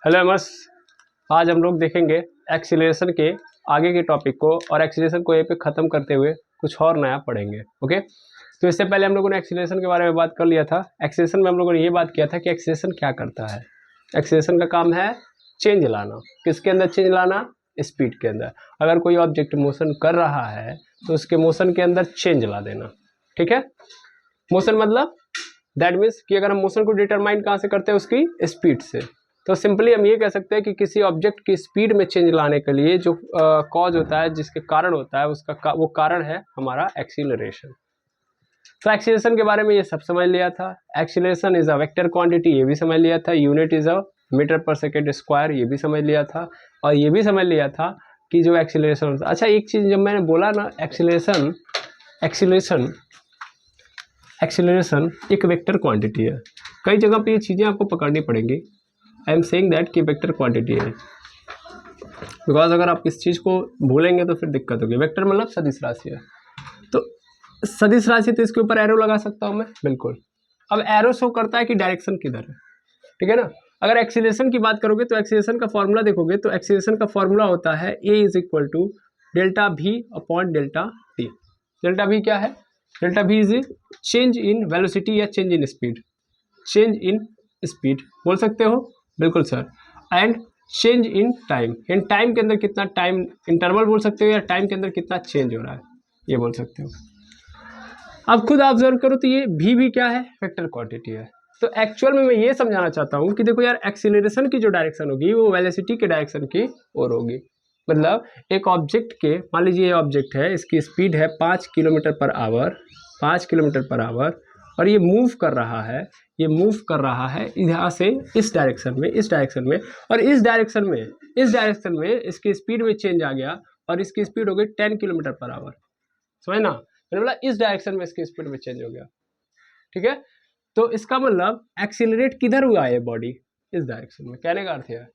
Hello एमर्स, आज हम लोग देखेंगे एक्सीलरेशन के आगे के टॉपिक को और एक्सीलरेशन को यहीं पे ख़त्म करते हुए कुछ और नया पढ़ेंगे। ओके, तो इससे पहले हम लोगों ने एक्सीलरेशन के बारे में बात कर लिया था। एक्सीलरेशन में हम लोगों ने ये बात किया था कि एक्सीलरेशन क्या करता है। एक्सीलरेशन का काम है चेंज लाना। किसके अंदर चेंज लाना? स्पीड के अंदर। अगर कोई ऑब्जेक्ट मोशन कर रहा है तो उसके मोशन के अंदर चेंज ला देना। ठीक है, मोशन मतलब दैट मीन्स कि अगर हम मोशन को डिटरमाइन कहाँ से करते हैं? उसकी स्पीड से। तो सिंपली हम ये कह सकते हैं कि किसी ऑब्जेक्ट की स्पीड में चेंज लाने के लिए जो कॉज होता है, जिसके कारण होता है, उसका वो कारण है हमारा एक्सीलरेशन। तो एक्सीलरेशन के बारे में ये सब समझ लिया था। Acceleration is a vector quantity, ये भी समझ लिया था। यूनिट इज अ मीटर पर सेकेंड स्क्वायर, ये भी समझ लिया था। और ये भी समझ लिया था कि जो एक्सीलरेशन होता है, अच्छा एक चीज जब मैंने बोला ना, एक्सीलरेशन एक्सीलरेशन एक वेक्टर क्वांटिटी है। कई जगह पे ये चीज़ें आपको पकड़नी पड़ेंगी। आई एम सेइंग दैट कि वेक्टर क्वांटिटी है, बिकॉज अगर आप इस चीज़ को भूलेंगे तो फिर दिक्कत होगी। वेक्टर मतलब सदिश राशि है, तो सदिश राशि तो इसके ऊपर एरो लगा सकता हूँ मैं, बिल्कुल। अब एरो शो करता है कि डायरेक्शन किधर है, ठीक है ना। अगर एक्सीलरेशन की बात करोगे तो एक्सीलरेशन का फॉर्मूला देखोगे तो एक्सीलरेशन का फॉर्मूला होता है ए इज इक्वल टू डेल्टा भी अपॉन डेल्टा टी। डेल्टा भी क्या है? डेल्टा भी इज चेंज इन वेलोसिटी या change in speed. Change in speed बोल सकते हो, बिल्कुल sir. And change in time, in time के अंदर कितना टाइम इंटरवल बोल सकते हो, या टाइम के अंदर कितना चेंज हो रहा है, ये बोल सकते हो। अब खुद ऑब्जर्व करो तो ये भी क्या है? वेक्टर क्वांटिटी है। तो एक्चुअल में मैं ये समझाना चाहता हूँ कि देखो यार, एक्सीलरेशन की जो डायरेक्शन होगी वो वेलोसिटी के डायरेक्शन की ओर होगी। मतलब एक ऑब्जेक्ट के, मान लीजिए ये ऑब्जेक्ट है, इसकी स्पीड है 5 kilometre per hour, 5 kilometre per hour, और ये मूव कर रहा है, ये मूव कर रहा है यहाँ से इस डायरेक्शन में, इस डायरेक्शन में, और इस डायरेक्शन में, इस डायरेक्शन में इसकी स्पीड में चेंज आ गया और इसकी स्पीड हो गई 10 किलोमीटर पर आवर। समझ ना, मैंने बोला इस डायरेक्शन में इसकी स्पीड में चेंज हो गया, ठीक है। तो इसका मतलब एक्सीलरेट किधर हुआ है बॉडी? इस डायरेक्शन में। कहने का अर्थ है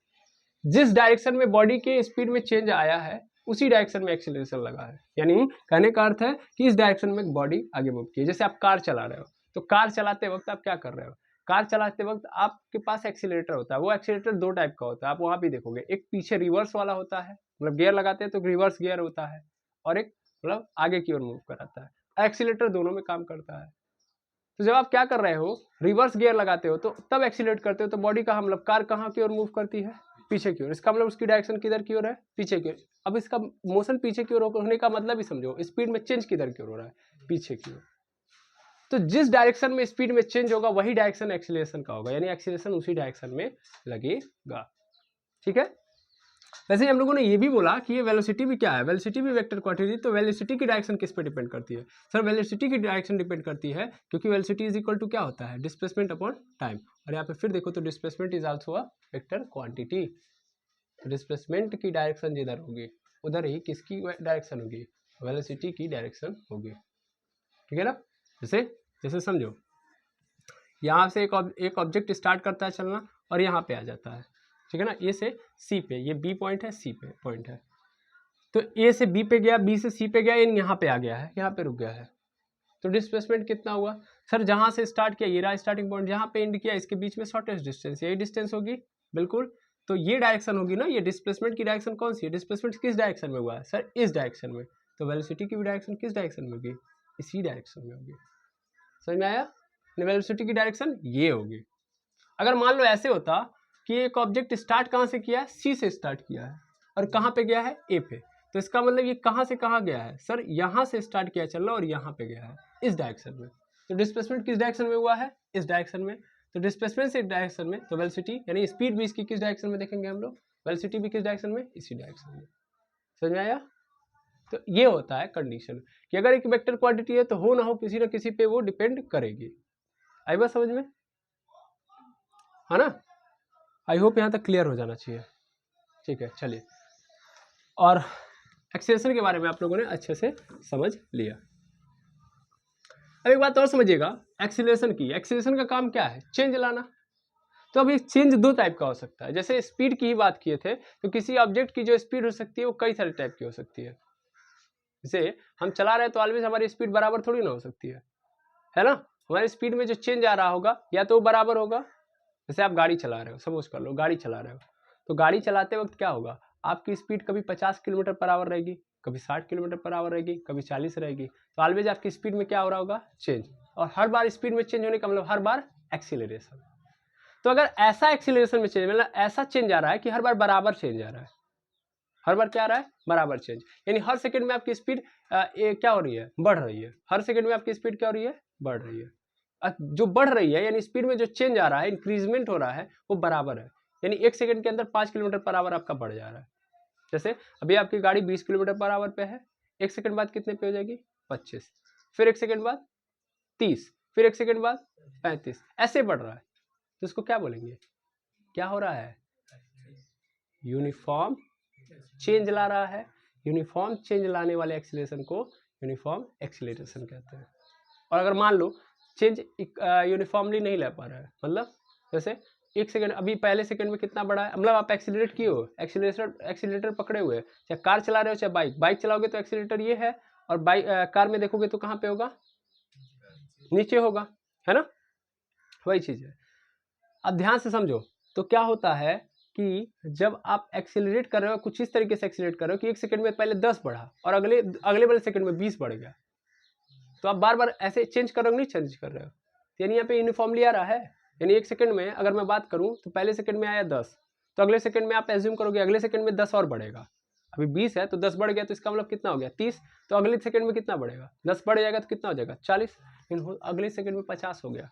जिस डायरेक्शन में बॉडी के स्पीड में चेंज आया है उसी डायरेक्शन में एक्सीलरेशन लगा है। यानी कहने का अर्थ है कि इस डायरेक्शन में बॉडी आगे मूव की है। जैसे आप कार चला रहे हो, तो कार चलाते वक्त आप क्या कर रहे हो? कार चलाते वक्त आपके पास एक्सीलरेटर होता है। वो एक्सीलरेटर दो टाइप का होता है, आप वहां भी देखोगे। एक पीछे रिवर्स वाला होता है, मतलब गियर लगाते हैं तो रिवर्स गियर होता है, और एक मतलब आगे की ओर मूव कराता है। एक्सीलरेटर दोनों में काम करता है। तो जब आप क्या कर रहे हो, रिवर्स गियर लगाते हो, तो तब एक्सीलरेट करते हो, तो बॉडी का मतलब कार कहाँ की ओर मूव करती है? पीछे की ओर। इसका मतलब उसकी डायरेक्शन किधर की ओर है? पीछे की ओर। अब इसका मोशन पीछे की ओर होने का मतलब ही समझो, स्पीड में चेंज किधर की ओर हो रहा है? पीछे की ओर। तो जिस डायरेक्शन में स्पीड में चेंज होगा वही डायरेक्शन एक्सीलरेशन का होगा, यानी एक्सीलरेशन उसी डायरेक्शन में लगेगा, ठीक है। वैसे हम लोगों ने ये भी बोला कि ये वेलोसिटी भी क्या है? वेलोसिटी भी वेक्टर क्वांटिटी। तो वेलोसिटी की डायरेक्शन किस पे डिपेंड करती है? सर वेलोसिटी की डायरेक्शन डिपेंड करती है क्योंकि वेलोसिटी इज इक्वल टू क्या होता है? Displacement upon time. और यहाँ पे फिर देखो तो displacement is also a vector quantity. तो डिस्प्लेसमेंट की डायरेक्शन जिधर होगी उधर ही किसकी डायरेक्शन होगी? वेलोसिटी की डायरेक्शन होगी, ठीक है ना। जैसे जैसे समझो, यहाँ से एक ऑब्जेक्ट स्टार्ट करता है चलना और यहाँ पे आ जाता है, ठीक है ना। ए से सी पे, ये बी पॉइंट है, सी पे पॉइंट है। तो ए से बी पे गया, बी से सी पे गया, इन यहाँ पे आ गया है, यहाँ पे रुक गया है। तो डिस्प्लेसमेंट कितना हुआ? सर जहाँ से स्टार्ट किया ये रहा स्टार्टिंग पॉइंट, जहाँ पे एंड किया इसके बीच में शॉर्टेस्ट डिस्टेंस, यही डिस्टेंस होगी, बिल्कुल। तो ये डायरेक्शन होगी ना, ये डिस्प्लेसमेंट की डायरेक्शन कौन सी है? डिस्प्लेसमेंट किस डायरेक्शन में हुआ है? सर इस डायरेक्शन में। तो वेलोसिटी की भी डायरेक्शन किस डायरेक्शन में होगी? इसी डायरेक्शन में होगी। समझ में आया? वेलोसिटी की डायरेक्शन ये होगी। अगर मान लो ऐसे होता कि एक ऑब्जेक्ट स्टार्ट कहाँ से किया है? सी से स्टार्ट किया है और कहाँ पे गया है? ए पे। तो इसका मतलब ये कहाँ से कहाँ गया है? सर यहाँ से स्टार्ट किया चलना और यहाँ पे गया है, इस डायरेक्शन में। तो डिस्प्लेसमेंट किस डायरेक्शन में हुआ है? इस डायरेक्शन में। तो डिस्प्लेसमेंट से इस डायरेक्शन में, तो वेलोसिटी यानी स्पीड भी इसकी किस डायरेक्शन में देखेंगे हम लोग? वेलोसिटी भी किस डायरेक्शन में? इसी डायरेक्शन में। समझ में आया? तो ये होता है कंडीशन कि अगर एक वेक्टर क्वांटिटी है तो हो ना हो किसी ना किसी पे वो डिपेंड करेगी। आई बात समझ में, है ना। आई होप यहाँ तक क्लियर हो जाना चाहिए, ठीक है। चलिए, और एक्सेलरेशन के बारे में आप लोगों ने अच्छे से समझ लिया। अब एक बात और समझिएगा, एक्सेलरेशन का काम क्या है? चेंज लाना। तो अब ये चेंज दो टाइप का हो सकता है। जैसे स्पीड की ही बात किए थे, तो किसी ऑब्जेक्ट की जो स्पीड हो सकती है वो कई सारे टाइप की हो सकती है। जैसे हम चला रहे हैं तो ऑलवेज हमारी स्पीड बराबर थोड़ी ना हो सकती है ना। हमारी स्पीड में जो चेंज आ रहा होगा या तो वो बराबर होगा। जैसे आप गाड़ी चला रहे हो, सपोज कर लो गाड़ी चला रहे हो, तो गाड़ी चलाते वक्त क्या होगा, आपकी स्पीड कभी 50 किलोमीटर पर आवर रहेगी, कभी 60 किलोमीटर पर आवर रहेगी, कभी 40 रहेगी। तो ऑलवेज आपकी स्पीड में क्या हो रहा होगा, चेंज। और हर बार स्पीड में चेंज होने का मतलब हर बार एक्सीलरेशन। तो अगर ऐसा एक्सीलरेशन में चेंज, मतलब ऐसा चेंज आ रहा है कि हर बार बराबर चेंज आ रहा है, हर बार क्या आ रहा है, बराबर चेंज, यानी हर सेकंड में आपकी स्पीड क्या हो रही है, बढ़ रही है। हर सेकंड में आपकी स्पीड क्या हो रही है, बढ़ रही है। जो बढ़ रही है यानी स्पीड में जो चेंज आ रहा है, इंक्रीजमेंट हो रहा है, वो बराबर है, यानी 1 सेकंड के अंदर 5 किलोमीटर पर आवर आपका बढ़ जा रहा है। जैसे अभी आपकी गाड़ी 20 किलोमीटर पर आवर पे है, 1 सेकंड बाद कितने पे हो जाएगी, 25, फिर 1 सेकंड बाद 30, फिर 1 सेकंड बाद 35, ऐसे बढ़ रहा है। तो इसको क्या बोलेंगे, क्या हो रहा है, यूनिफॉर्म चेंज ला रहा है। यूनिफॉर्म चेंज लाने वाले एक्सीलरेशन को यूनिफॉर्म एक्सीलरेशन कहते हैं। और अगर मान लो चेंज यूनिफॉर्मली नहीं ले पा रहा है, मतलब जैसे 1 सेकंड, अभी पहले सेकंड में कितना बढ़ा है, मतलब आप एक्सीलरेट किए हो, एक्सीलरेटर पकड़े हुए, चाहे कार चला रहे हो चाहे बाइक चलाओगे तो एक्सीलरेटर ये है, और कार में देखोगे तो कहाँ पे होगा, नीचे होगा, है ना, वही चीज है। अब ध्यान से समझो, तो क्या होता है कि जब आप एक्सीलरेट कर रहे हो, कुछ इस तरीके से एक्सीलरेट कर रहे हो कि 1 सेकंड में पहले 10 बढ़ा और अगले वाले सेकंड में 20 बढ़ गया, तो आप बार बार ऐसे चेंज कर रहे हो, नहीं चेंज कर रहे हो, यानी यहाँ पे यूनिफॉर्मली आ रहा है। यानी 1 सेकंड में अगर मैं बात करूं तो पहले सेकंड में आया 10, तो अगले सेकंड में आप एज्यूम करोगे अगले सेकंड में 10 और बढ़ेगा। अभी 20 है तो 10 बढ़ गया, तो इसका मतलब कितना हो गया, 30, तो अगले सेकंड में कितना बढ़ेगा, 10 बढ़ जाएगा तो कितना हो जाएगा, 40, लेकिन अगले सेकंड में 50 हो गया।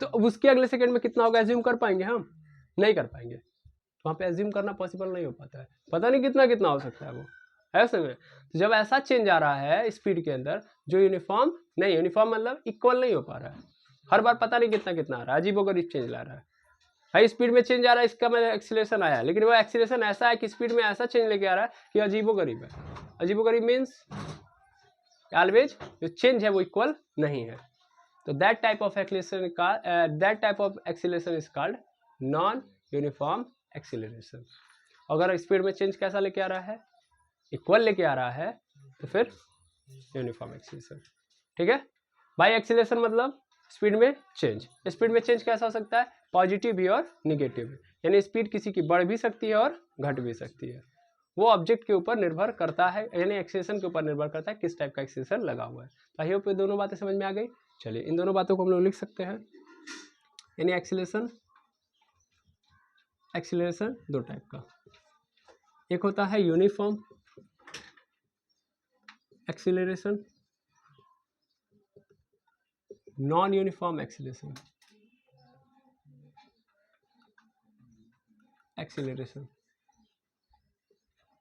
तो अब उसके अगले सेकंड में कितना होगा, एज्यूम कर पाएंगे हम, नहीं कर पाएंगे। वहाँ पे एज्यूम करना पॉसिबल नहीं हो पाता है, पता नहीं कितना कितना हो सकता है वो, है उसमें। तो जब ऐसा चेंज आ रहा है स्पीड के अंदर जो यूनिफॉर्म नहीं, यूनिफॉर्म मतलब इक्वल नहीं हो पा रहा है, हर बार पता नहीं कितना कितना आ रहा है, अजीबोगरीब चेंज ला रहा है। हाई स्पीड में चेंज आ रहा है, इसका मतलब एक्सीलरेशन आया, लेकिन वो एक्सीलरेशन ऐसा है कि स्पीड में ऐसा चेंज लेके आ रहा है कि अजीबोगरीब है। अजीबोगरीब मीन्स ऑलवेज जो चेंज है वो इक्वल नहीं है। तो that type of acceleration is called non uniform acceleration. अगर स्पीड में चेंज कैसा लेके आ रहा है, इक्वल लेके आ रहा है, तो फिर यूनिफॉर्म एक्सीलरेशन। ठीक है भाई, एक्सीलरेशन मतलब स्पीड में चेंज। स्पीड में चेंज कैसा हो सकता है, पॉजिटिव भी और निगेटिव भी, यानी स्पीड किसी की बढ़ भी सकती है और घट भी सकती है। वो ऑब्जेक्ट के ऊपर निर्भर करता है, यानी एक्सीलरेशन के ऊपर निर्भर करता है किस टाइप का एक्सीलरेशन लगा हुआ है। तो आई होप ये दोनों बातें समझ में आ गई। चलिए इन दोनों बातों को हम लोग लिख सकते हैं। यानी एक्सीलरेशन दो टाइप का, एक होता है uniform acceleration, non uniform acceleration.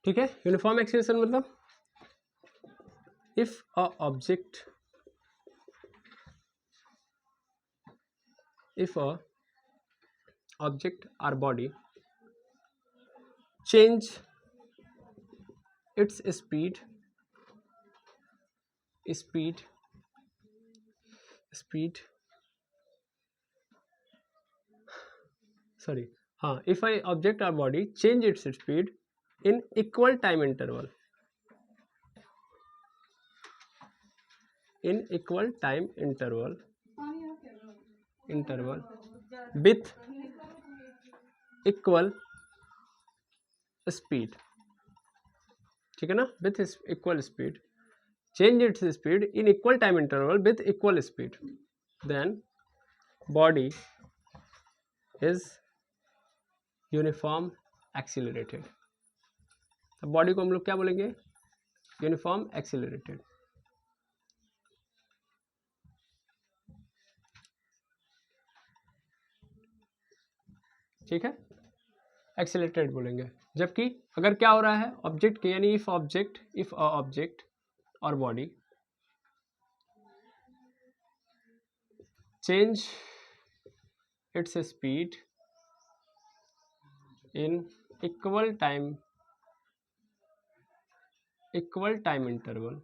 ठीक है, यूनिफॉर्म एक्सीलरेशन मतलब if a object or body change its speed if a object or body change its speed in equal time interval with equal speed, ठीक है ना, with equal speed, change its speed in equal time interval with equal speed, then body is uniform accelerated. तो body को हम लोग क्या बोलेंगे, uniform accelerated. ठीक है, एक्सीलरेटेड बोलेंगे। जबकि अगर क्या हो रहा है ऑब्जेक्ट के, यानी इफ अ ऑब्जेक्ट और body change its speed in equal time interval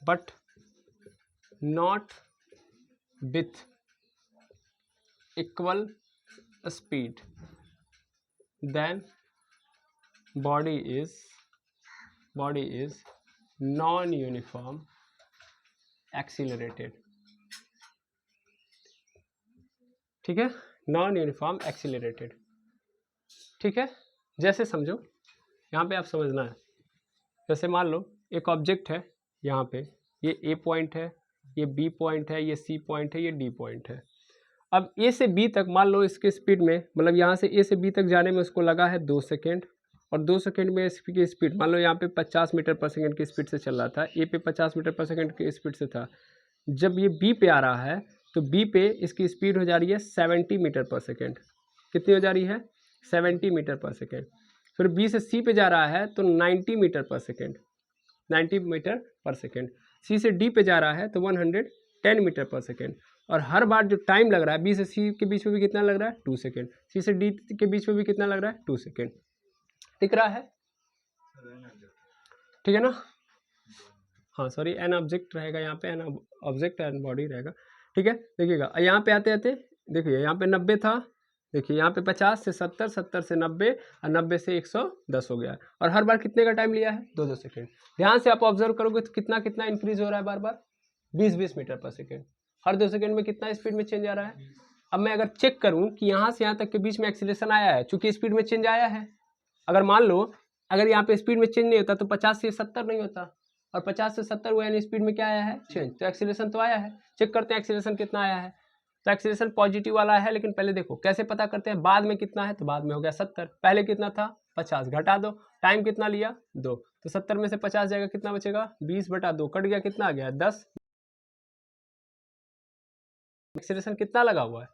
but not with equal speed, then body is non-uniform accelerated। ठीक है, नॉन यूनिफॉर्म एक्सीलरेटेड। ठीक है, जैसे समझो यहाँ पे आप समझना है, जैसे मान लो एक ऑब्जेक्ट है यहाँ पे, ये ए पॉइंट है, ये बी पॉइंट है, ये सी पॉइंट है, ये डी पॉइंट है। अब ए से बी तक मान लो इसके स्पीड में, मतलब यहाँ से ए से बी तक जाने में उसको लगा है 2 सेकेंड, और 2 सेकेंड में इसकी स्पीड मान लो यहाँ पे 50 मीटर पर सेकेंड की स्पीड से चल रहा था, ए पे 50 मीटर पर सेकेंड की स्पीड से था। जब ये बी पे आ रहा है तो बी पे इसकी स्पीड हो जा रही है 70 मीटर पर सेकेंड। कितनी हो जा रही है? 70 मीटर पर सेकेंड। फिर बी से सी पे जा रहा है तो 90 मीटर पर सेकेंड, 90 मीटर पर सेकेंड। सी से डी पे जा रहा है तो 110 मीटर पर सेकेंड। और हर बार जो टाइम लग रहा है बी से सी के बीच में भी कितना लग रहा है? 2 सेकेंड। सी से डी के बीच में भी कितना लग रहा है? 2 सेकेंड। दिख रहा है? ठीक है ना? हाँ सॉरी, एन ऑब्जेक्ट रहेगा यहाँ पे, एन ऑब्जेक्ट एन बॉडी रहेगा। ठीक है, देखिएगा यहाँ पे आते आते देखिए यहाँ पे 90 था, देखिए यहाँ पे 50 से 70, 70 से 90 और 90 से 110 हो गया। और हर बार कितने का टाइम लिया है? 2-2 सेकेंड। ध्यान से आप ऑब्जर्व करोगे तो कितना कितना इंक्रीज हो रहा है बार बार? 20-20 मीटर पर सेकेंड। हर 2 सेकेंड में कितना स्पीड में चेंज आ रहा है? अब मैं अगर चेक करूँ कि यहाँ से यहाँ तक के बीच में एक्सीलरेशन आया है, चूंकि स्पीड में चेंज आया है। अगर मान लो अगर यहाँ पे स्पीड में चेंज नहीं होता तो 50 से 70 नहीं होता, और 50 से 70 हुआ यानी स्पीड में क्या आया है? चेंज। तो एक्सीलरेशन तो आया है। चेक करते हैं एक्सीलरेशन कितना आया है। तो एक्सीलरेशन पॉजिटिव वाला है, लेकिन पहले देखो कैसे पता करते हैं। बाद में कितना है? तो बाद में हो गया 70, पहले कितना था? 50, घटा दो, टाइम कितना लिया? 2, तो 70 में से 50 जाएगा, कितना बचेगा? 20/2, कट गया, कितना आ गया? 10। एक्सीलरेशन कितना लगा हुआ है?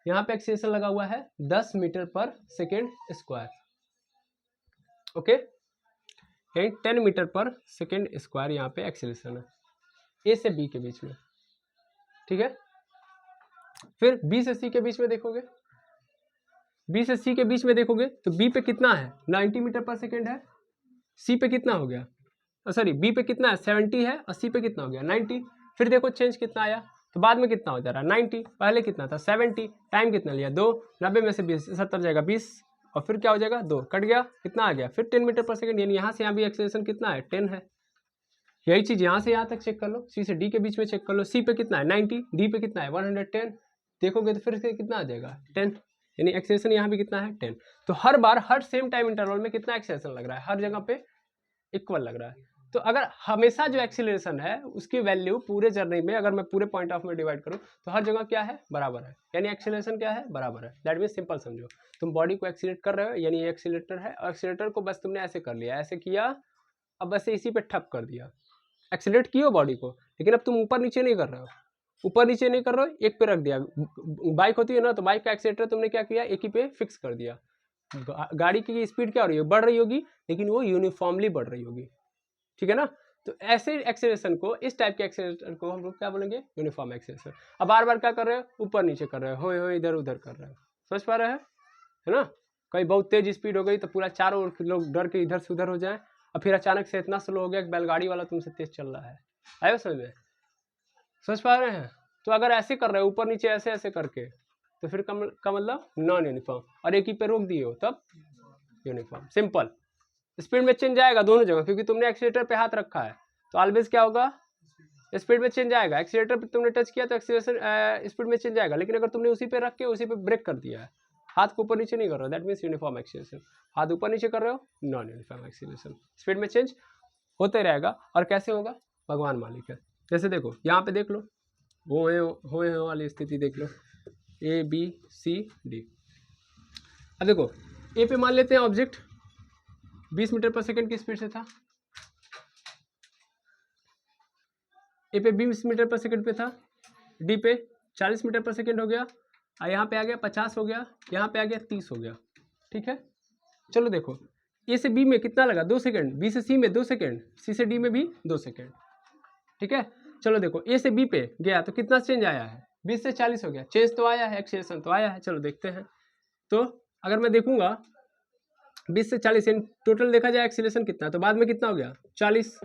यहाँ पे एक्सीलरेशन लगा हुआ है 10 मीटर पर सेकेंड स्क्वायर। ओके, यानी 10 मीटर पर सेकेंड स्क्वायर यहाँ पे एक्सीलरेशन है ए से बी के बीच में। ठीक है, फिर बी से सी के बीच में देखोगे, बी से सी के बीच में देखोगे तो बी पे कितना है? 90 मीटर पर सेकेंड है। सी पे कितना हो गया? सॉरी, बी पे कितना है? 70 है, और सी पे कितना हो गया? 90। फिर देखो चेंज कितना आया, तो बाद में कितना हो जा रहा है? 90, पहले कितना था? 70, टाइम कितना लिया? 2, 90 में से 20, 70 जाएगा 20, और फिर क्या हो जाएगा? 2, कट गया, कितना आ गया? फिर 10 मीटर पर सेकेंड, यानी यहाँ से यहाँ भी एक्सेलरेशन कितना है? 10 है। यही चीज यहाँ से यहाँ तक चेक कर लो, सी से डी के बीच में चेक कर लो, सी पे कितना है? 90, डी पे कितना है? 110। देखोगे तो फिर कितना आ जाएगा? 10, यानी एक्सेलरेशन यहाँ भी कितना है? 10। तो हर बार हर सेम टाइम इंटरवल में कितना एक्सेलरेशन लग रहा है? हर जगह पे इक्वल लग रहा है। तो अगर हमेशा जो एक्सीलरेशन है उसकी वैल्यू पूरे जर्नी में, अगर मैं पूरे पॉइंट ऑफ में डिवाइड करूं तो हर जगह क्या है? बराबर है, यानी एक्सीलरेशन क्या है? बराबर है। दैट मीन सिंपल समझो, तुम बॉडी को एक्सीलरेट कर रहे हो, यानी ये एक्सीलरेटर है, और एक्सीलरेटर को बस तुमने ऐसे कर लिया, ऐसे किया, अब बस इसी पे ठप कर दिया, एक्सीलरेट किया बॉडी को, लेकिन अब तुम ऊपर नीचे नहीं कर रहे हो, ऊपर नीचे नहीं कर रहे हो, एक पे रख दिया। बाइक होती है ना, तो बाइक का एक्सीलरेटर तुमने क्या किया? एक ही पे फिक्स कर दिया। गाड़ी की स्पीड क्या हो रही है? बढ़ रही होगी, लेकिन वो यूनिफॉर्मली बढ़ रही होगी। ठीक है ना? तो ऐसे एक्सेलरेशन को, इस टाइप के एक्सेलरेशन को हम लोग क्या बोलेंगे? Uniform acceleration. अब बार बार क्या कर रहे हो? ऊपर नीचे कर रहे हो, इधर उधर कर रहे हो। समझ पा रहे हैं? है ना? कहीं बहुत तेज स्पीड हो गई तो पूरा चारों ओर लोग डर के इधर से उधर हो जाए, और फिर अचानक से इतना स्लो हो गया कि बैलगाड़ी वाला तुमसे तेज चल रहा है। आया समझ में? समझ पा रहे हैं? तो अगर ऐसे कर रहे हो ऊपर नीचे ऐसे ऐसे करके, तो फिर का मतलब नॉन यूनिफॉर्म, और एक ही पे रोक दिए हो तब यूनिफॉर्म। सिंपल। स्पीड में चेंज आएगा दोनों जगह, क्योंकि तुमने एक्सीलरेटर पे हाथ रखा है, तो ऑलवेज क्या होगा? स्पीड में चेंज आएगा। एक्सीलरेटर पे तुमने टच किया तो एक्सीलरेशन स्पीड में चेंज आएगा, लेकिन अगर तुमने उसी पे रख के उसी पे ब्रेक कर दिया है, हाथ को ऊपर नीचे नहीं कर रहे हो, दैट मीन्स यूनिफॉर्म एक्सीलरेशन। हाथ ऊपर नीचे कर रहे हो, नॉन यूनिफॉर्म एक्सीलरेशन। स्पीड में चेंज होते रहेगा। और कैसे होगा? भगवान मालिक है। जैसे देखो यहाँ पे देख लो, हो वाली स्थिति देख लो, ए बी सी डी। अब देखो ए पे मान लेते हैं ऑब्जेक्ट 20 मीटर पर सेकेंड की स्पीड से था, ए पे 20 मीटर पर सेकेंड पे था, डी पे 40 मीटर पर सेकेंड हो गया, और यहाँ पे आ गया 50 हो गया, यहाँ पे आ गया 30 हो गया। ठीक है, चलो देखो ए से बी में कितना लगा? 2 सेकेंड, बी से सी में 2 सेकेंड, सी से डी में भी 2 सेकेंड। ठीक है, चलो देखो ए से बी पे गया तो कितना चेंज आया है? 20 से 40 हो गया, चेंज तो आया है, एक्सीलरेशन तो आया है। चलो देखते हैं, तो अगर मैं देखूंगा 20 से 40 टोटल देखा जाए एक्सीलरेशन कितना, तो बाद में कितना हो गया? 40,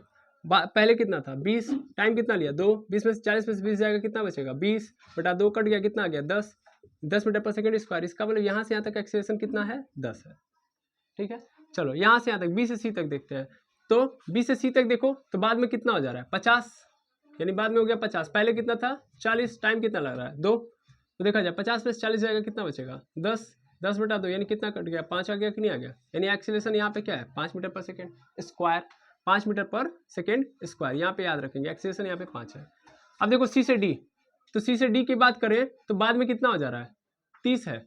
पहले कितना था? 20, टाइम कितना लिया? 2, 20 में से 40 में से 20 जाएगा, कितना बचेगा? 20/2, कट गया, कितना आ गया? 10 मीटर पर सेकेंड स्क्वायर। इसका मतलब यहाँ से यहाँ तक एक्सीलरेशन कितना है? 10 है। ठीक है, चलो यहाँ से यहाँ तक बी से सी तक देखते हैं। तो बी से सी तक देखो तो बाद में कितना हो जा रहा है? 50, यानी बाद में हो गया 50, पहले कितना था? 40, टाइम कितना लग रहा है? 2, तो देखा जाए 50 + 40 जाएगा, कितना बचेगा 10, 10/2 यानी कितना कट गया, 5 आ गया कि नहीं आ गया। यानी एक्सीलरेशन यहाँ पे क्या है 5 मीटर पर सेकेंड स्क्वायर, 5 मीटर पर सेकेंड स्क्वायर, यहाँ पे याद रखेंगे एक्सीलरेशन यहाँ पे 5 है। अब देखो सी से डी, तो सी से डी की बात करें तो बाद में कितना हो जा रहा है 30 है,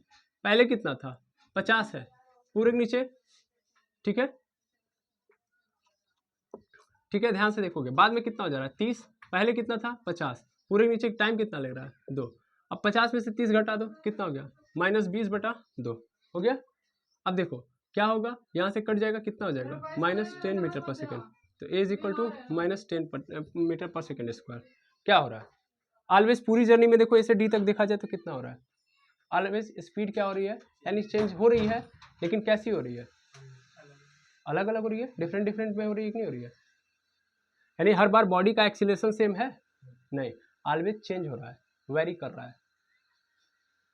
पहले कितना था 50 है, पूरे के नीचे, ठीक है ठीक है, ध्यान से देखोगे बाद में कितना हो जा रहा है 30, पहले कितना था 50, पूरे के नीचे टाइम कितना लग रहा है 2। अब 50 में से 30 घटा दो, कितना हो गया -20/2 हो गया। अब देखो क्या होगा, यहाँ से कट जाएगा, कितना हो जाएगा -10 मीटर पर सेकेंड, तो ए इज इक्वल टू -10 मीटर पर सेकेंड स्क्वायर। क्या हो रहा है ऑलवेज पूरी जर्नी में देखो ए से डी तक देखा जाए तो कितना हो रहा है, ऑलवेज स्पीड क्या हो रही है, यानी चेंज हो रही है, लेकिन कैसी हो रही है, अलग अलग हो रही है, डिफरेंट डिफरेंट में हो रही है कि नहीं हो रही है। यानी हर बार बॉडी का एक्सीलरेशन सेम है नहीं, ऑलवेज चेंज हो रहा है, वेरी कर रहा है,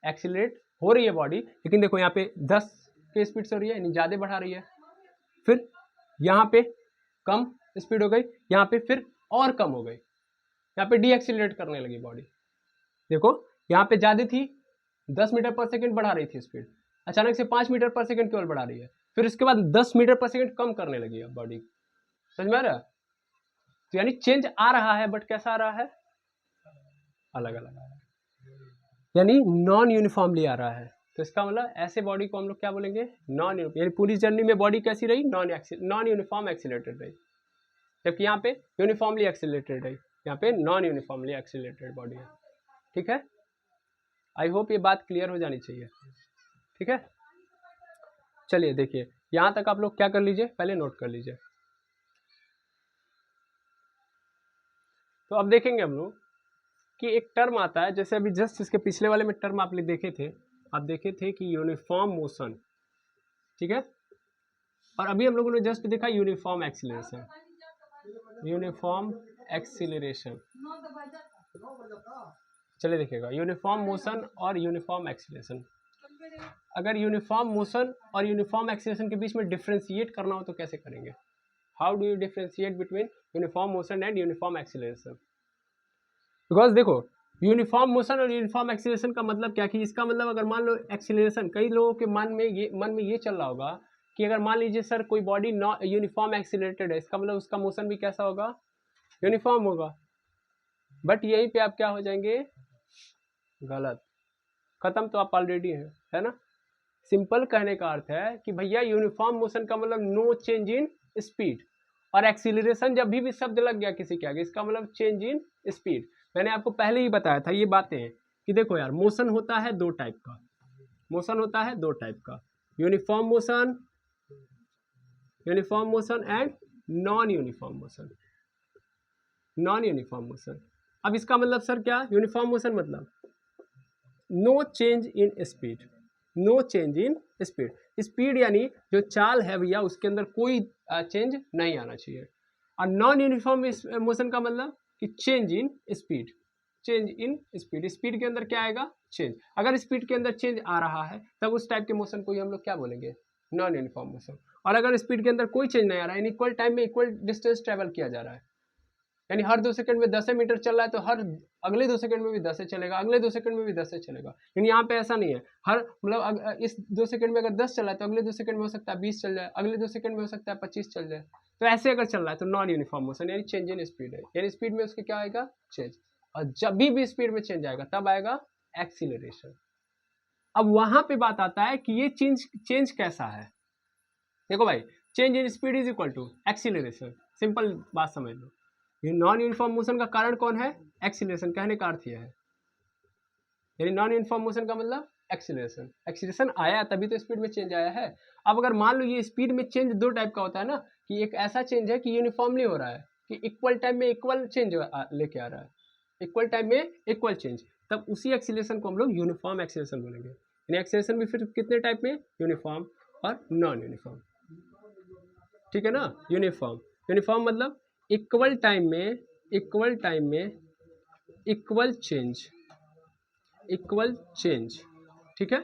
एक्सीलरेट हो रही है बॉडी, लेकिन देखो यहाँ पे 10 के स्पीड से हो रही है, यानी ज़्यादा बढ़ा रही है, फिर यहाँ पे कम स्पीड हो गई, यहाँ पे फिर और कम हो गई, यहाँ पे डी एक्सीलरेट करने लगी बॉडी। देखो यहाँ पे ज़्यादा थी 10 मीटर पर सेकेंड बढ़ा रही थी स्पीड, अचानक से 5 मीटर पर सेकेंड केवल बढ़ा रही है, फिर उसके बाद 10 मीटर पर सेकेंड कम करने लगी है बॉडी, समझ में आ रहा है। तो यानी चेंज आ रहा है, बट कैसा आ रहा है, अलग अलग आ रहा है, यानी नॉन यूनिफॉर्मली आ रहा है। तो इसका मतलब ऐसे बॉडी को हम लोग क्या बोलेंगे, नॉन यूनिफॉर्म, यानी पूरी जर्नी में बॉडी कैसी रही, नॉन यूनिफॉर्म एक्सीलरेटेड रही, जबकि यहाँ पे यूनिफॉर्मली एक्सीलरेटेड रही, यहाँ पे नॉन यूनिफॉर्मली एक्सीलरेटेड बॉडी है। ठीक है, आई होप ये बात क्लियर हो जानी चाहिए। ठीक है, चलिए देखिए यहाँ तक आप लोग क्या कर लीजिए, पहले नोट कर लीजिए। तो अब देखेंगे हम लोग कि एक टर्म आता है, जैसे अभी जस्ट इसके पिछले वाले में टर्म आप देखे थे, आप देखे थे कि यूनिफॉर्म मोशन, ठीक है, और अभी हम लोगों ने जस्ट देखा यूनिफॉर्म एक्सीलरेशन, यूनिफॉर्म एक्सीलरेशन। चलिए देखिएगा यूनिफॉर्म मोशन और यूनिफॉर्म एक्सीलरेशन। अगर यूनिफॉर्म मोशन और यूनिफॉर्म एक्सीलरेशन के बीच में डिफ्रेंशिएट करना हो तो कैसे करेंगे, how do you differentiate between uniform motion and uniform acceleration. Because देखो यूनिफॉर्म मोशन और यूनिफॉर्म एक्सीलरेशन का मतलब क्या, कि इसका मतलब अगर मान लो एक्सीलरेशन, कई लोगों के मन में ये चल रहा होगा कि अगर मान लीजिए सर कोई बॉडी यूनिफॉर्म एक्सीलरेटेड है, इसका मतलब उसका मोशन भी कैसा होगा, यूनिफॉर्म होगा। बट यहीं पे आप क्या हो जाएंगे, गलत, खत्म तो आप ऑलरेडी हैं, है ना। सिंपल कहने का अर्थ है कि भैया यूनिफॉर्म मोशन का मतलब नो चेंज इन स्पीड, और एक्सीलरेशन जब भी शब्द लग गया किसी के आगे, इसका मतलब चेंज इन स्पीड। मैंने आपको पहले ही बताया था ये बातें कि देखो यार मोशन होता है दो टाइप का, मोशन होता है दो टाइप का, uniform motion and non uniform motion, non uniform motion. अब इसका मतलब सर क्या, यूनिफॉर्म मोशन मतलब no change in speed, no change in speed, speed यानी जो चाल है भैया उसके अंदर कोई चेंज नहीं आना चाहिए। और नॉन यूनिफॉर्म मोशन का मतलब कि change in speed, change in speed, speed के अंदर क्या आएगा, चेंज। अगर स्पीड के अंदर चेंज आ रहा है तब उस टाइप के मोशन को ही हम लोग क्या बोलेंगे, नॉन यूनिफॉर्म मोशन। और अगर स्पीड के अंदर कोई चेंज नहीं आ रहा है, इक्वल टाइम में इक्वल डिस्टेंस ट्रेवल किया जा रहा है, यानी हर 2 सेकंड में 10 मीटर चल रहा है तो हर अगले 2 सेकंड में भी 10 चलेगा, अगले 2 सेकंड में भी 10 चलेगा। लेकिन यहाँ पे ऐसा नहीं है, हर मतलब इस 2 सेकंड में अगर 10 चला है तो अगले 2 सेकंड में हो सकता है 20 चल जाए, अगले 2 सेकंड में हो सकता है 25 चल जाए। तो ऐसे अगर चल रहा है तो नॉन यूनिफॉर्म मोशन, यानी चेंज इन स्पीड है, यानी स्पीड में उसके क्या आएगा, चेंज। और जब भी स्पीड में चेंज आएगा तब आएगा एक्सीलरेशन। अब वहां पे बात आता है कि ये चेंज कैसा है। देखो भाई, change in speed is equal to acceleration, simple बात समझ लो। ये नॉन यूनिफॉर्म मोशन का कारण कौन है, एक्सीलरेशन, कहने का अर्थ यह है, यानी नॉन यूनिफॉर्म मोशन का मतलब एक्सीलरेशन, एक्सीलरेशन आया तभी तो स्पीड में चेंज आया है। अब अगर मान लो ये स्पीड में चेंज दो टाइप का होता है ना, कि एक ऐसा चेंज है कि यूनिफॉर्मली हो रहा है, कि इक्वल टाइम में इक्वल चेंज लेके आ रहा है, इक्वल टाइम में इक्वल चेंज, तब उसी एक्सीलरेशन को हम लोग यूनिफॉर्म एक्सीलरेशन बोलेंगे। यानी एक्सीलरेशन भी फिर कितने टाइप में, यूनिफॉर्म और नॉन यूनिफॉर्म, ठीक है ना। यूनिफॉर्म मतलब इक्वल टाइम में इक्वल चेंज, ठीक है,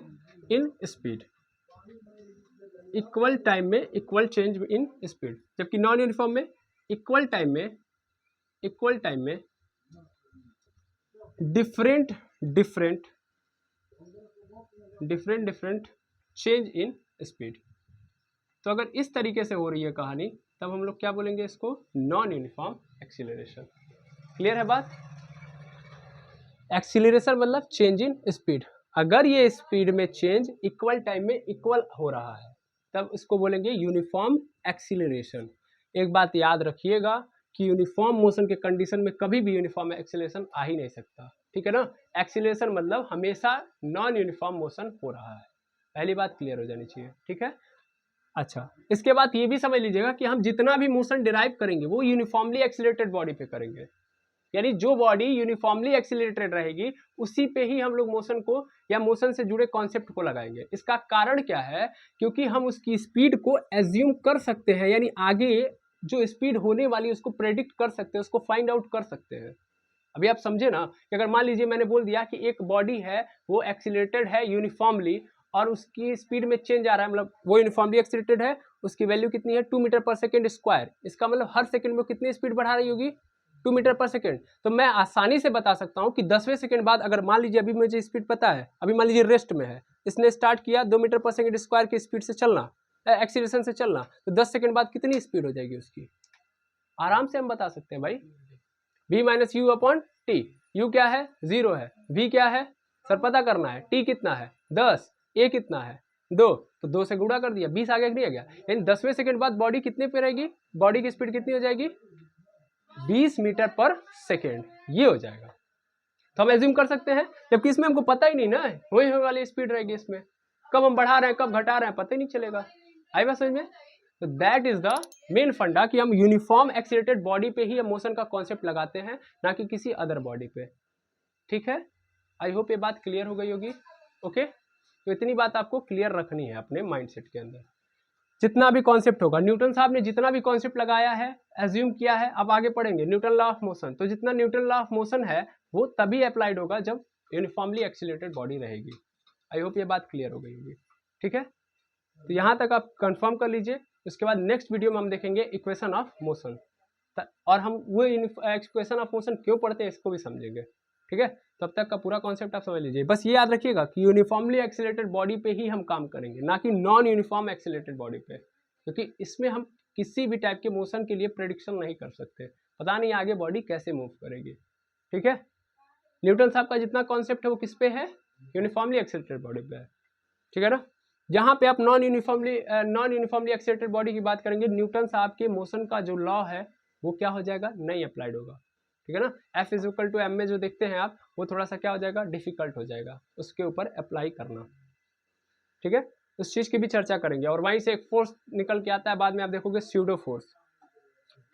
इन स्पीड, इक्वल टाइम में इक्वल चेंज इन स्पीड। जबकि नॉन यूनिफॉर्म में इक्वल टाइम में different different change in speed. तो अगर इस तरीके से हो रही है कहानी तब हम लोग क्या बोलेंगे इसको, नॉन यूनिफॉर्म एक्सीलरेशन। क्लियर है बात? एक्सीलरेशन मतलब चेंज इन स्पीड। अगर ये स्पीड में चेंज इक्वल टाइम में इक्वल हो रहा है तब इसको बोलेंगे यूनिफॉर्म एक्सीलरेशन। एक बात याद रखिएगा कि यूनिफॉर्म मोशन के कंडीशन में कभी भी यूनिफॉर्म एक्सीलरेशन आ ही नहीं सकता, ठीक है ना। एक्सीलरेशन मतलब हमेशा नॉन यूनिफॉर्म मोशन हो रहा है, पहली बात क्लियर हो जानी चाहिए, ठीक है। अच्छा, इसके बाद ये भी समझ लीजिएगा कि हम जितना भी मोशन डिराइव करेंगे वो यूनिफॉर्मली एक्सीलरेटेड बॉडी पे करेंगे, यानी जो बॉडी यूनिफॉर्मली एक्सीलरेटेड रहेगी उसी पे ही हम लोग मोशन को या मोशन से जुड़े कॉन्सेप्ट को लगाएंगे। इसका कारण क्या है, क्योंकि हम उसकी स्पीड को एज्यूम कर सकते हैं, यानी आगे जो स्पीड होने वाली है उसको प्रेडिक्ट कर सकते हैं, उसको फाइंड आउट कर सकते हैं। अभी आप समझे ना कि अगर मान लीजिए मैंने बोल दिया कि एक बॉडी है वो एक्सीलरेटेड है यूनिफॉर्मली और उसकी स्पीड में चेंज आ रहा है, मतलब वो यूनिफॉर्मली एक्सीलरेटेड है, उसकी वैल्यू कितनी है 2 मीटर पर सेकेंड स्क्वायर। इसका मतलब हर सेकंड में कितनी स्पीड बढ़ा रही होगी, 2 मीटर पर सेकेंड। तो मैं आसानी से बता सकता हूँ कि 10वें सेकंड बाद अगर मान लीजिए अभी मुझे स्पीड पता है, अभी मान लीजिए रेस्ट में है, इसने स्टार्ट किया 2 मीटर पर सेकेंड स्क्वायर की स्पीड से चलना, एक्सीलरेशन से चलना, तो 10 सेकंड बाद कितनी स्पीड हो जाएगी उसकी, आराम से हम बता सकते हैं भाई, v minus you upon T. You क्या है, 0 है, v क्या है सर पता करना है, t कितना है 10, a कितना है 2, तो 2 से गुणा कर दिया, 20 आगे नहीं आ गया, यानी 10वें सेकंड बाद बॉडी कितने पे रहेगी, बॉडी की स्पीड कितनी हो जाएगी 20 मीटर पर सेकेंड, ये हो जाएगा। तो हम एज्यूम कर सकते हैं, जबकि इसमें हमको पता ही नहीं ना है वही वाली स्पीड रहेगी, इसमें कब हम बढ़ा रहे हैं कब घटा रहे हैं पता ही नहीं चलेगा। आई बात समझ में? तो दैट इज द मेन फंडा कि हम यूनिफॉर्म एक्सीलरेटेड बॉडी पे ही हम मोशन का कॉन्सेप्ट लगाते हैं, ना कि किसी अदर बॉडी पे, ठीक है। आई होप ये बात क्लियर हो गई होगी, ओके। तो इतनी बात आपको क्लियर रखनी है अपने माइंडसेट के अंदर। जितना भी कॉन्सेप्ट होगा, न्यूटन साहब ने जितना भी कॉन्सेप्ट लगाया है, एज्यूम किया है, अब आगे पढ़ेंगे न्यूटन लॉ ऑफ मोशन। तो जितना न्यूटन लॉ ऑफ मोशन है वो तभी अप्लाइड होगा जब यूनिफॉर्मली एक्सीलरेटेड बॉडी रहेगी। आई होप ये बात क्लियर हो गई होगी, ठीक है। तो यहाँ तक आप कंफर्म कर लीजिए। उसके बाद नेक्स्ट वीडियो में हम देखेंगे इक्वेशन ऑफ मोशन, और हम वो इक्वेशन ऑफ मोशन क्यों पढ़ते हैं इसको भी समझेंगे, ठीक है। तब तक का पूरा कॉन्सेप्ट आप समझ लीजिए। बस ये याद रखिएगा कि यूनिफॉर्मली एक्सीलरेटेड बॉडी पे ही हम काम करेंगे, ना कि नॉन यूनिफॉर्म एक्सीलरेटेड बॉडी पे, क्योंकि इसमें हम किसी भी टाइप के मोशन के लिए प्रेडिक्शन नहीं कर सकते, पता नहीं आगे बॉडी कैसे मूव करेगी, ठीक है। न्यूटन साहब का जितना कॉन्सेप्ट है वो किस पे है, यूनिफॉर्मली एक्सीलरेटेड बॉडी पे है, ठीक है ना। जहाँ पे आप नॉन यूनिफॉर्मली एक्सीलरेटेड बॉडी की बात करेंगे, न्यूटन साहब के मोशन का जो लॉ है वो क्या हो जाएगा, नहीं अप्लाइड होगा, ठीक है ना। F इक्वल टू एम में जो देखते हैं आप वो थोड़ा सा क्या हो जाएगा, डिफिकल्ट हो जाएगा उसके ऊपर अप्लाई करना, ठीक है। उस चीज़ की भी चर्चा करेंगे। और वहीं से एक फोर्स निकल के आता है बाद में, आप देखोगे स्यूडो फोर्स,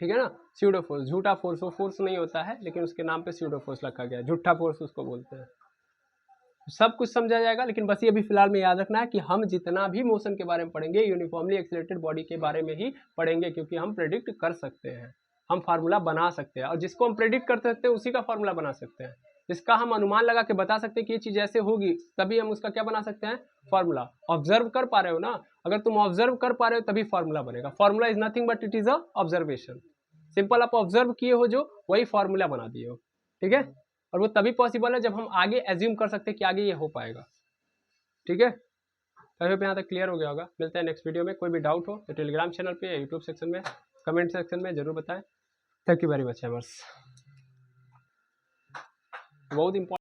ठीक है ना। स्यूडो फोर्स झूठा फोर्स, वो फोर्स नहीं होता है लेकिन उसके नाम पे स्यूडो फोर्स रखा गया है, झूठा फोर्स उसको बोलते हैं। सब कुछ समझा जाएगा, लेकिन बस ये भी फिलहाल में याद रखना है कि हम जितना भी मोशन के बारे में पढ़ेंगे यूनिफॉर्मली एक्सीलरेटेड बॉडी के बारे में ही पढ़ेंगे, क्योंकि हम प्रेडिक्ट कर सकते हैं, हम फार्मूला बना सकते हैं, और जिसको हम प्रेडिक्ट कर सकते हैं उसी का फार्मूला बना सकते हैं। जिसका हम अनुमान लगा के बता सकते हैं कि ये चीज़ ऐसे होगी, तभी हम उसका क्या बना सकते हैं, फार्मूला। ऑब्जर्व कर पा रहे हो ना, अगर तुम ऑब्जर्व कर पा रहे हो तभी फार्मूला बनेगा। Formula is nothing but it is a observation. Simple आप ऑब्जर्व किए हो जो, वही फार्मूला बना दिए हो, ठीक है। और वो तभी पॉसिबल है जब हम आगे एज्यूम कर सकते हैं कि आगे ये हो पाएगा, ठीक है। तो यहाँ तक क्लियर हो गया होगा। मिलते हैं नेक्स्ट वीडियो में। कोई भी डाउट हो तो टेलीग्राम चैनल पे या यूट्यूब सेक्शन में कमेंट सेक्शन में जरूर बताएं। Thank you very much aimers. बहुत इंपॉर्टेंट